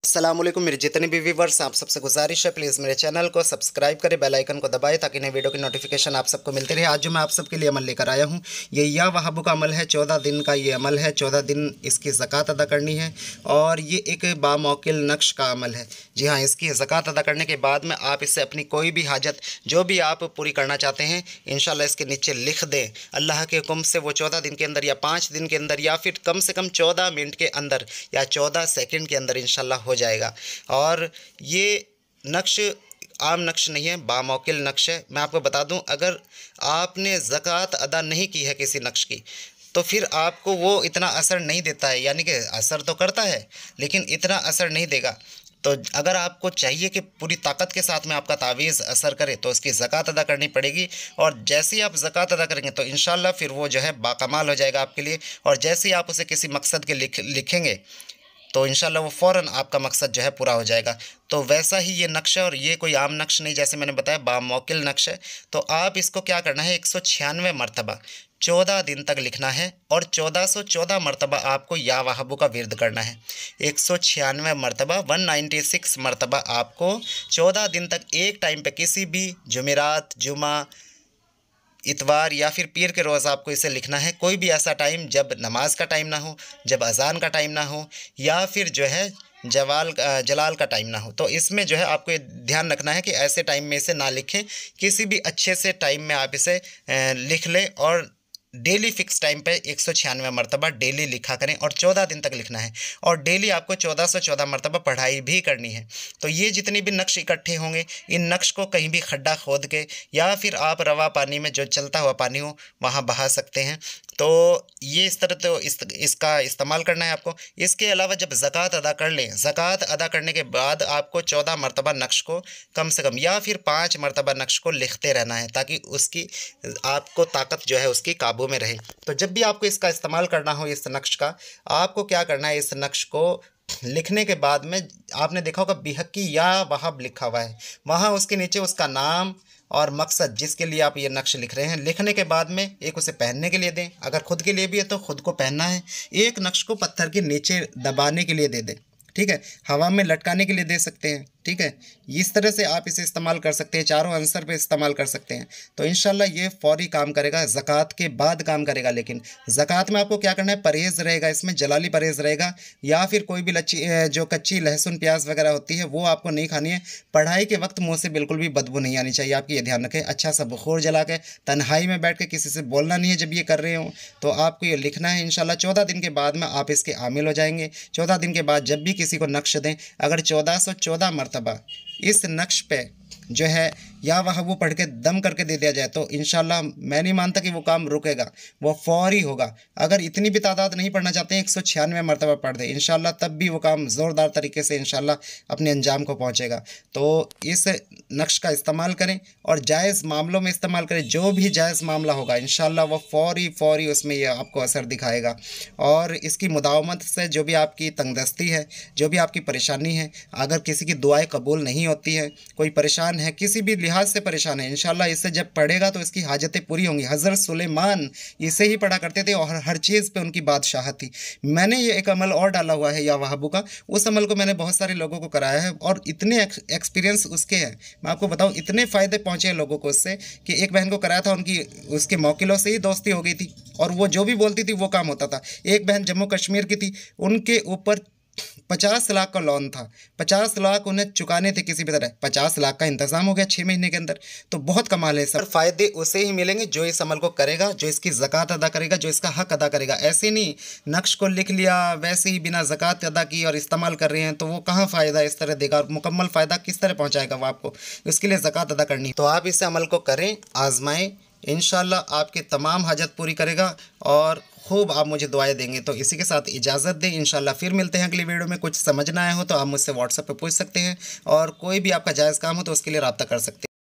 अस्सलामुअलैकुम मेरे जितने भी व्यूवर्स, आप सबसे गुजारिश है प्लीज़ मेरे चैनल को सब्सक्राइब करें, बेल आइकन को दबाएं ताकि नई वीडियो की नोटिफिकेशन आप सबको मिलती रहे। आज जो मैं आप सबके लिए अमल लेकर आया हूं, ये या वहाबू का अमल है। 14 दिन का ये अमल है। 14 दिन इसकी ज़कात अदा करनी है और ये एक बामौकिल नक्श का अमल है। जी हाँ, इसकी ज़कात अदा करने के बाद में आप इससे अपनी कोई भी हाजत जो भी आप पूरी करना चाहते हैं इंशाल्लाह इसके नीचे लिख दें। अल्लाह के हुक्म से वो 14 दिन के अंदर या 5 दिन के अंदर या फिर कम से कम 14 मिनट के अंदर या 14 सेकंड के अंदर इंशाल्लाह हो जाएगा। और ये नक्श आम नक्श नहीं है, बामौकिल नक्श है। मैं आपको बता दूं, अगर आपने ज़कात अदा नहीं की है किसी नक्श की तो फिर आपको वो इतना असर नहीं देता है, यानी कि असर तो करता है लेकिन इतना असर नहीं देगा। तो अगर आपको चाहिए कि पूरी ताकत के साथ में आपका तावीज़ असर करे तो उसकी ज़कात अदा करनी पड़ेगी। और जैसे ही आप ज़कात अदा करेंगे तो इंशाल्लाह फिर वो जो है बाकमाल हो जाएगा आपके लिए। और जैसे ही आप उसे किसी मकसद के लिखेंगे तो इंशाल्लाह वो फ़ौरन आपका मकसद जो है पूरा हो जाएगा। तो वैसा ही ये नक्श है और ये कोई आम नक्श नहीं, जैसे मैंने बताया बामौकिल नक्श है। तो आप इसको क्या करना है, 196 मरतबा 14 दिन तक लिखना है और 1414 मरतबा आपको या वहाबू का विर्द करना है। 196 मरतबा 196 मरतबा आपको 14 दिन तक एक टाइम पे किसी भी जुमेरात, जुमा, इतवार या फिर पीर के रोज़ आपको इसे लिखना है। कोई भी ऐसा टाइम जब नमाज का टाइम ना हो, जब अज़ान का टाइम ना हो या फिर जो है जलाल का टाइम ना हो। तो इसमें जो है आपको ये ध्यान रखना है कि ऐसे टाइम में इसे ना लिखें, किसी भी अच्छे से टाइम में आप इसे लिख लें और डेली फ़िक्स टाइम पे 196 मरतबा डेली लिखा करें और 14 दिन तक लिखना है। और डेली आपको 1414 मरतबा पढ़ाई भी करनी है। तो ये जितनी भी नक्श इकट्ठे होंगे, इन नक्श को कहीं भी खड्डा खोद के या फिर आप रवा पानी में जो चलता हुआ पानी हो वहाँ बहा सकते हैं। तो ये इस तरह तो इसका इस्तेमाल करना है आपको। इसके अलावा जब ज़कात अदा कर लें, ज़कात अदा करने के बाद आपको 14 मरतबा नक्श को कम से कम या फिर 5 मरतबा नक्श को लिखते रहना है ताकि उसकी आपको ताकत जो है उसकी काबू में रहे। तो जब भी आपको इसका इस्तेमाल करना हो इस नक्श का, आपको क्या करना है, इस नक्श को लिखने के बाद में आपने देखा होगा बिहक्की या वहाब लिखा हुआ है, वहाँ उसके नीचे उसका नाम और मकसद जिसके लिए आप ये नक्श लिख रहे हैं, लिखने के बाद में एक उसे पहनने के लिए दें। अगर खुद के लिए भी है तो खुद को पहनना है। एक नक्श को पत्थर के नीचे दबाने के लिए दे दें, ठीक है, हवा में लटकाने के लिए दे सकते हैं, ठीक है। इस तरह से आप इसे इस्तेमाल कर सकते हैं, चारों आंसर पे इस्तेमाल कर सकते हैं। तो इंशाल्लाह ये फ़ौरी काम करेगा, ज़कात के बाद काम करेगा। लेकिन ज़कात में आपको क्या करना है, परहेज़ रहेगा, इसमें जलाली परहेज़ रहेगा या फिर कोई भी जो कच्ची लहसुन प्याज वगैरह होती है वो आपको नहीं खानी है। पढ़ाई के वक्त मुँह से बिल्कुल भी बदबू नहीं आनी चाहिए, आपकी ये ध्यान रखें। अच्छा सा बुखूर जला के तन्हाई में बैठ के किसी से बोलना नहीं है जब ये कर रहे हो। तो आपको ये लिखना है। इंशाल्लाह 14 दिन के बाद में आप इसके आमिल हो जाएंगे। 14 दिन के बाद जब भी किसी को नक्श दें, अगर 1414 मरतबा इस नक्श पे जो है या वह वो पढ़ के दम करके दे दिया जाए तो इंशाल्लाह मैं नहीं मानता कि वो काम रुकेगा, वो फौरी होगा। अगर इतनी भी तादाद नहीं पढ़ना चाहते हैं, 196 मरतबा पढ़ दें इंशाल्लाह, तब भी वो काम ज़ोरदार तरीके से इंशाल्लाह अपने अंजाम को पहुंचेगा। तो इस नक्श का इस्तेमाल करें और जायज़ मामलों में इस्तेमाल करें। जो भी जायज़ मामला होगा इंशाल्लाह वो फ़ौरी उसमें ये आपको असर दिखाएगा। और इसकी मुदावमत से जो भी आपकी तंगदस्ती है, जो भी आपकी परेशानी है, अगर किसी की दुआएँ कबूल नहीं होती है, कोई परेशान है, किसी भी लिहाज से परेशान है, इंशाल्लाह इससे जब पढ़ेगा तो इसकी हाजतें पूरी होंगी। हज़रत सुलेमान इसे ही पढ़ा करते थे और हर चीज़ पे उनकी बादशाहत थी। मैंने ये एक अमल और डाला हुआ है या वहाबू का, उस अमल को मैंने बहुत सारे लोगों को कराया है और इतने एक्सपीरियंस उसके हैं, मैं आपको बताऊं, इतने फ़ायदे पहुँचे हैं लोगों को उससे कि एक बहन को कराया था, उनकी उसके मौकिलों से ही दोस्ती हो गई थी और वो जो भी बोलती थी वो काम होता था। एक बहन जम्मू कश्मीर की थी, उनके ऊपर 50 लाख का लोन था, 50 लाख उन्हें चुकाने थे किसी भी तरह, 50 लाख का इंतजाम हो गया 6 महीने के अंदर। तो बहुत कमाल है सर। फ़ायदे उसे ही मिलेंगे जो इस अमल को करेगा, जो इसकी ज़कात अदा करेगा, जो इसका हक अदा करेगा। ऐसे नहीं नक्श को लिख लिया वैसे ही बिना ज़कात अदा की और इस्तेमाल कर रहे हैं तो वो कहाँ फ़ायदा इस तरह देगा और मुकम्मल फ़ायदा किस तरह पहुँचाएगा वो आपको। इसके लिए ज़कात अदा करनी। तो आप इस अमल को करें, आजमाएँ, इंशाल्लाह आपकी तमाम हाजत पूरी करेगा और खूब आप मुझे दुआएं देंगे। तो इसी के साथ इजाज़त दें, इंशाल्लाह फिर मिलते हैं अगली वीडियो में। कुछ समझना आया हो तो आप मुझसे व्हाट्सएप पे पूछ सकते हैं और कोई भी आपका जायज़ काम हो तो उसके लिए रब्ता कर सकते हैं।